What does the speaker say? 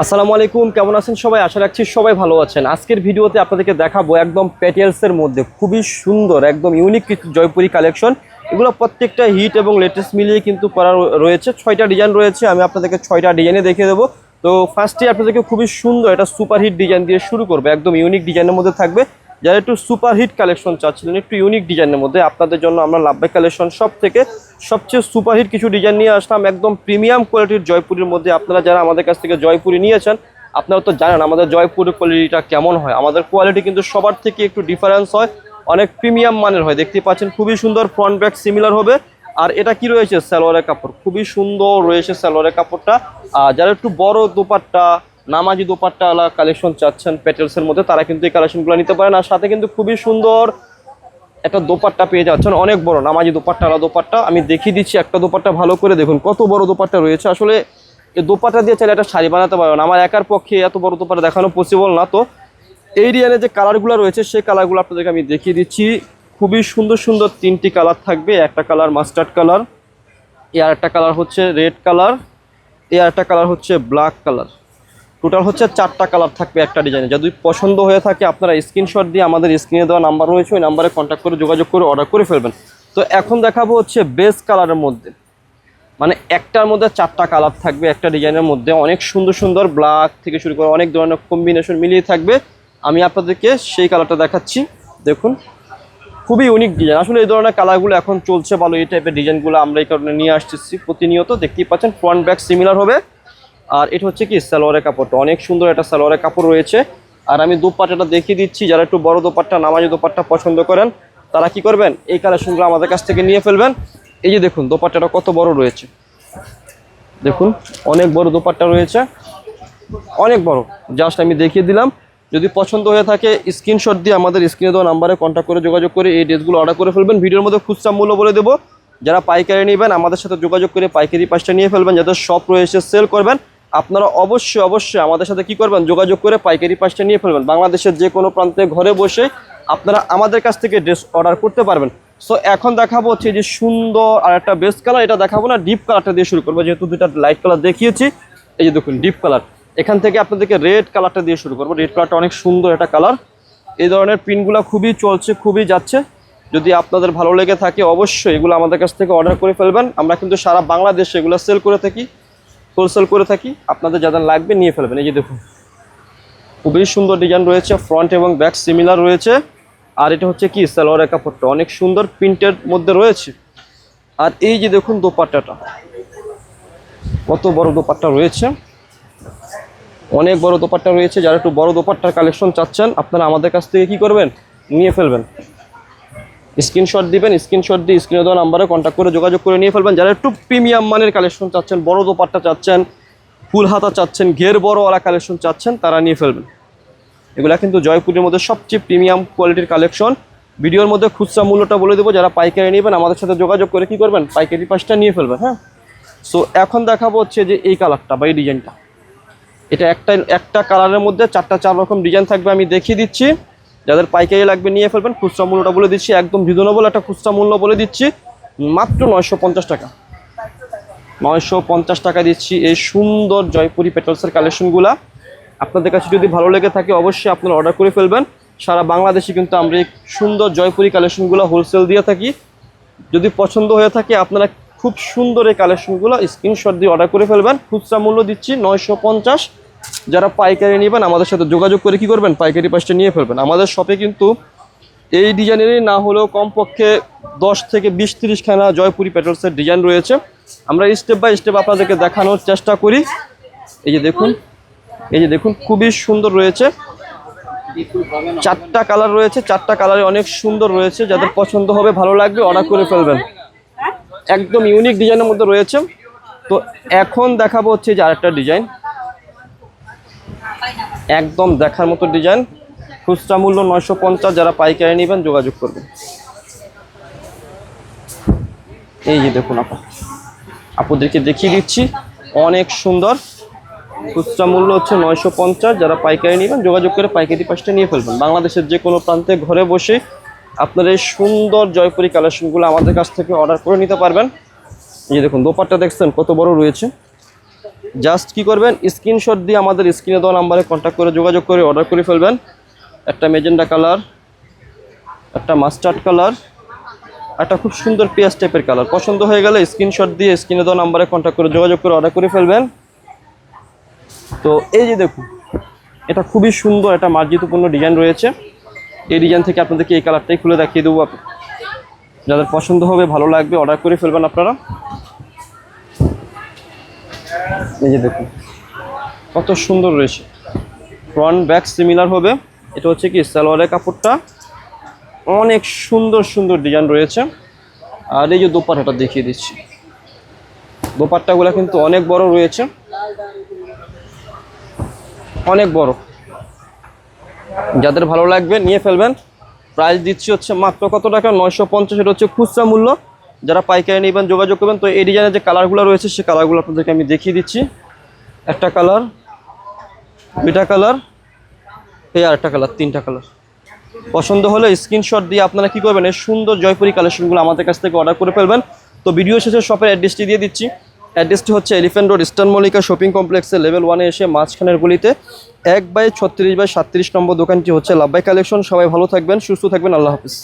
আসসালামু আলাইকুম, কেমন আছেন সবাই? আশা রাখছি সবাই ভালো আছেন। আজকের ভিডিওতে আপনাদেরকে দেখাবো একদম প্যাটেলসের মধ্যে খুবই সুন্দর একদম ইউনিক কিছু জয়পুরি কালেকশন। এগুলো প্রত্যেকটা হিট এবং লেটেস্ট মিলিয়ে কিন্তু করা রয়েছে। 6টা ডিজাইন রয়েছে, আমি আপনাদেরকে 6টা ডিজাইনে দেখিয়ে দেবো। তো ফার্স্টে আপনাদেরকে খুবই সুন্দর এটা সুপার হিট ডিজাইন দিয়ে শুরু করবে। একদম ইউনিক ডিজাইনের মধ্যে থাকবে। যারা একটু সুপার হিট কালেকশন চাচ্ছিলেন একটু ইউনিক ডিজাইনের মধ্যে, আপনাদের জন্য আমরা লাভবাই কালেকশন সব থেকে সবচেয়ে সুপারহিট কিছু ডিজাইন নিয়ে আসলাম একদম প্রিমিয়াম কোয়ালিটির জয়পুরের মধ্যে। আপনারা যারা আমাদের কাছ থেকে জয়পুরি নিয়েছেন আপনারা তো জানেন আমাদের জয়পুরের কোয়ালিটিটা কেমন হয়। আমাদের কোয়ালিটি কিন্তু সবার থেকে একটু ডিফারেন্স হয়, অনেক প্রিমিয়াম মানের হয়। দেখতে পাচ্ছেন খুবই সুন্দর, ফ্রন্ট ব্যাক সিমিলার হবে। আর এটা কি রয়েছে, সালোয়ারের কাপড় খুবই সুন্দর রয়েছে সালোয়ারের কাপড়টা। আর যারা একটু বড় দোপাট্টা নামাজি দোপাট্টাওয়ালা কালেকশন চাচ্ছেন প্যাটেলসের মধ্যে, তারা কিন্তু এই কালেকশনগুলো নিতে পারেন। আর সাথে কিন্তু খুবই সুন্দর একটা দোপাট্টা পেয়ে যাচ্ছেন, অনেক বড় নামাজি দোপাট্টাওয়ালা দোপাট্টা। আমি দেখিয়ে দিচ্ছি একটা দোপাট্টা ভালো করে দেখুন কত বড় দোপাট্টা রয়েছে। আসলে এই দোপাট্টা দিয়ে চাইলে একটা শাড়ি বানাতে পারবেন, আমার একার পক্ষে এত বড় দোপাট্টা দেখানো পসিবল না। তো এই ডিজাইনে যে কালারগুলো রয়েছে সেই কালারগুলো আপনাদেরকে আমি দেখিয়ে দিচ্ছি। খুবই সুন্দর সুন্দর 3টি কালার থাকবে। একটা কালার মাস্টার্ড কালার, আর একটা কালার হচ্ছে রেড কালার, আর একটা কালার হচ্ছে ব্ল্যাক কালার। টোটাল হচ্ছে 4টা কালার থাকবে একটা ডিজাইনে। যদি পছন্দ হয়ে থাকে আপনারা স্ক্রিনশট দিয়ে আমাদের স্ক্রিনে দেওয়া নাম্বার রয়েছে ওই নাম্বারে কন্ট্যাক্ট করে যোগাযোগ করে অর্ডার করে ফেলবেন। তো এখন দেখাবো হচ্ছে বেস কালারের মধ্যে, মানে একটার মধ্যে 4টা কালার থাকবে একটা ডিজাইনের মধ্যে। অনেক সুন্দর সুন্দর ব্ল্যাক থেকে শুরু করে অনেক ধরনের কম্বিনেশন মিলিয়ে থাকবে। আমি আপনাদেরকে সেই কালারটা দেখাচ্ছি, দেখুন খুবই ইউনিক ডিজাইন। আসলে এই ধরনের কালারগুলো এখন চলছে ভালো, এই টাইপের ডিজাইনগুলো আমরা এই কারণে নিয়ে আসতেছি প্রতিনিয়ত। দেখতেই পাচ্ছেন ফ্রন্ট ব্যাক সিমিলার হবে। আর এটা হচ্ছে কি সালোয়ারের কাপড়টা অনেক সুন্দর, একটা সালোয়ারের কাপড় রয়েছে। আর আমি দোপাট্টাটা দেখিয়ে দিচ্ছি, যারা একটু বড় দোপাট্টা নামাজি দোপাট্টা পছন্দ করেন তারা কি করবেন, এই কালেকশনগুলো আমাদের কাছ থেকে নিয়ে ফেলবেন। এই যে দেখুন দোপাট্টাটা কত বড় রয়েছে, দেখুন অনেক বড় দোপাট্টা রয়েছে, অনেক বড়। জাস্ট আমি দেখিয়ে দিলাম। যদি পছন্দ হয়ে থাকে স্ক্রিনশট দিয়ে আমাদের স্ক্রিনে দেওয়া নাম্বারে কন্ট্যাক্ট করে যোগাযোগ করে এই ড্রেসগুলো অর্ডার করে ফেলবেন। ভিডিওর মধ্যে খুচরা মূল্য বলে দেবো। যারা পাইকারি নেবেন আমাদের সাথে যোগাযোগ করে পাইকারি পাঁচটা নিয়ে ফেলবেন। যাদের শপ রয়েছে সেল করবেন আপনারা অবশ্যই অবশ্যই আমাদের সাথে কি করবেন, যোগাযোগ করে পাইকারি পাঁচটা নিয়ে ফেলবেন। বাংলাদেশের যে কোনো প্রান্তে ঘরে বসে আপনারা আমাদের কাছ থেকে ড্রেস অর্ডার করতে পারবেন। সো এখন দেখাবো হচ্ছে যে সুন্দর আর একটা বেস্ট কালার, এটা দেখাবো না, ডিপ কালারটা দিয়ে শুরু করবো। যেহেতু দুটা লাইট কালার দেখিয়েছি, এই যে দেখুন ডিপ কালার। এখান থেকে আপনাদেরকে রেড কালারটা দিয়ে শুরু করবো। রেড কালারটা অনেক সুন্দর একটা কালার। এই ধরনের প্রিন্টগুলো খুবই চলছে, খুবই যাচ্ছে। যদি আপনাদের ভালো লেগে থাকে অবশ্যই এগুলো আমাদের কাছ থেকে অর্ডার করে ফেলবেন। আমরা কিন্তু সারা বাংলাদেশে এগুলো সেল করে থাকি, হোলসেল করে থাকি। আপনাদের যাদের লাগবে নিয়ে ফেলবেন। এই যে দেখুন খুবই সুন্দর ডিজাইন রয়েছে, ফ্রন্ট এবং ব্যাক সিমিলার রয়েছে। আর এটা হচ্ছে কি সালোয়ারের কাপড়টা অনেক সুন্দর প্রিন্টের মধ্যে রয়েছে। আর এই যে দেখুন দোপাট্টাটা কত বড় দোপাট্টা রয়েছে, অনেক বড় দোপাট্টা রয়েছে। যারা একটু বড় দোপাট্টার কালেকশন চাচ্ছেন আপনারা আমাদের কাছ থেকে কি করবেন, নিয়ে ফেলবেন। স্ক্রিনশট দিবেন, স্ক্রিনশট দিয়ে স্ক্রিনে দেওয়া নাম্বারে কন্ট্যাক্ট করে যোগাযোগ করে নিয়ে ফেলবেন। যারা একটু প্রিমিয়াম মানের কালেকশন চাচ্ছেন, বড় দোপাট্টা চাচ্ছেন, ফুল হাতা চাচ্ছেন, ঘের বড়ওয়ালা কালেকশন চাচ্ছেন, তারা নিয়ে ফেলবেন। এগুলা কিন্তু জয়পুরের মধ্যে সবচেয়ে প্রিমিয়াম কোয়ালিটির কালেকশন। ভিডিওর মধ্যে খুচরা মূল্যটা বলে দেবো। যারা পাইকারি নেবেন আমাদের সাথে যোগাযোগ করে কি করবেন, পাইকারি পাঁচটা নিয়ে ফেলবেন। হ্যাঁ, সো এখন দেখাবো হচ্ছে যে এই কালারটা বা এই ডিজাইনটা। এটা একটা কালারের মধ্যে 4 রকম ডিজাইন থাকবে, আমি দেখিয়ে দিচ্ছি। যাদের পাইকারি লাগবে নিয়ে ফেলবেন। খুচরা মূল্যটা বলে দিচ্ছি, একদম রিজনেবল একটা খুচরা মূল্য বলে দিচ্ছি, মাত্র 950 টাকা। 950 টাকা দিচ্ছি এই সুন্দর জয়পুরি পেটলসের কালেকশনগুলা। আপনাদের কাছে যদি ভালো লেগে থাকে অবশ্যই আপনারা অর্ডার করে ফেলবেন। সারা বাংলাদেশে কিন্তু আমরা এই সুন্দর জয়পুরি কালেকশনগুলো হোলসেল দিয়ে থাকি। যদি পছন্দ হয়ে থাকে আপনারা খুব সুন্দর এই কালেকশনগুলো স্ক্রিনশট দিয়ে অর্ডার করে ফেলবেন। খুচরা মূল্য দিচ্ছি 950। যারা পাইকারি নেবেন আমাদের সাথে যোগাযোগ করে কি করবেন, পাইকারি পাঁচটা নিয়ে ফেলবেন। আমাদের শপে কিন্তু এই ডিজাইনেরই না হলেও কমপক্ষে 10 থেকে 20-30 খানা জয়পুরি পেটলসের ডিজাইন রয়েছে। আমরা স্টেপ বাই স্টেপ আপনাদেরকে দেখানোর চেষ্টা করি। এই যে দেখুন, এই যে দেখুন খুবই সুন্দর রয়েছে। 4টা কালার রয়েছে, 4টা কালারে অনেক সুন্দর রয়েছে। যাদের পছন্দ হবে ভালো লাগবে অর্ডার করে ফেলবেন। একদম ইউনিক ডিজাইনের মধ্যে রয়েছে। তো এখন দেখাবো হচ্ছে যে আরেকটা ডিজাইন, একদম দেখার মতো ডিজাইন। খুচরা মূল্য 950। যারা পাইকারি নেবেন যোগাযোগ করবেন। এই যে দেখুন আপুদেরকে দেখিয়ে দিচ্ছি, অনেক সুন্দর। খুচরা মূল্য হচ্ছে 950। যারা পাইকারি নেবেন যোগাযোগ করে পাইকারি পাঁচটা নিয়ে ফেলবেন। বাংলাদেশের যে কোনো প্রান্তে ঘরে বসে আপনারা এই সুন্দর জয়পুরি কালেকশনগুলো আমাদের কাছ থেকে অর্ডার করে নিতে পারবেন। এই যে দেখুন দোপাট্টা দেখছেন কত বড় রয়েছে, জাস্ট কি করবেন, স্ক্রিনশট দিয়ে আমাদের স্ক্রিনে দেওয়া নাম্বারে কন্ট্যাক্ট করে যোগাযোগ করে অর্ডার করে ফেলবেন। একটা মেজেন্ডা কালার, একটা মাস্টার্ড কালার, একটা খুব সুন্দর পেঁয়াজ টাইপের কালার। পছন্দ হয়ে গেলে স্ক্রিনশট দিয়ে স্ক্রিনে দেওয়া নাম্বারে কন্ট্যাক্ট করে যোগাযোগ করে অর্ডার করে ফেলবেন। তো এই যে দেখুন, এটা খুবই সুন্দর একটা মার্জিতপূর্ণ ডিজাইন রয়েছে। এই ডিজাইন থেকে আপনাদেরকে এই কালারটাই খুলে দেখিয়ে দেবো। যাদের পছন্দ হবে, ভালো লাগবে, অর্ডার করে ফেলবেন আপনারা। এই যে দেখুন কত সুন্দর রয়েছে, ফ্রন্ট ব্যাক সিমিলার হবে। এটা হচ্ছে কি সালোয়ারের কাপড়টা, অনেক সুন্দর সুন্দর ডিজাইন রয়েছে। আর এই যে দোপাট্টাটা দেখিয়ে দিচ্ছি, দোপাট্টাগুলো কিন্তু অনেক বড় রয়েছে, অনেক বড়। যাদের ভালো লাগবে নিয়ে ফেলবেন। প্রাইস দিচ্ছি হচ্ছে মাত্র কত টাকা, 950। এটা হচ্ছে খুচরা মূল্য। যারা পাইকারি নেবেন যোগাযোগ করবেন। তো এই ডিজাইনের যে কালারগুলো রয়েছে সেই কালারগুলো আপনাদেরকে আমি দেখিয়ে দিচ্ছি। একটা কালার, দুইটা কালার, এই আর একটা কালার, তিনটা কালার। পছন্দ হলে স্ক্রিনশট দিয়ে আপনারা কি করবেন, এই সুন্দর জয়পুরি কালেকশনগুলো আমাদের কাছ থেকে অর্ডার করে ফেলবেন। তো ভিডিও শেষে শপের অ্যাড্রেসটি দিয়ে দিচ্ছি। অ্যাড্রেসটি হচ্ছে elephant road, eastern Mallika shopping কমপ্লেক্সের লেভেল 1-এ এসে মাঝখানের গলিতে 1/36/37 নম্বর দোকানটি হচ্ছে লাভবাই কালেকশন। সবাই ভালো থাকবেন, সুস্থ থাকবেন, আল্লাহ হাফিজ।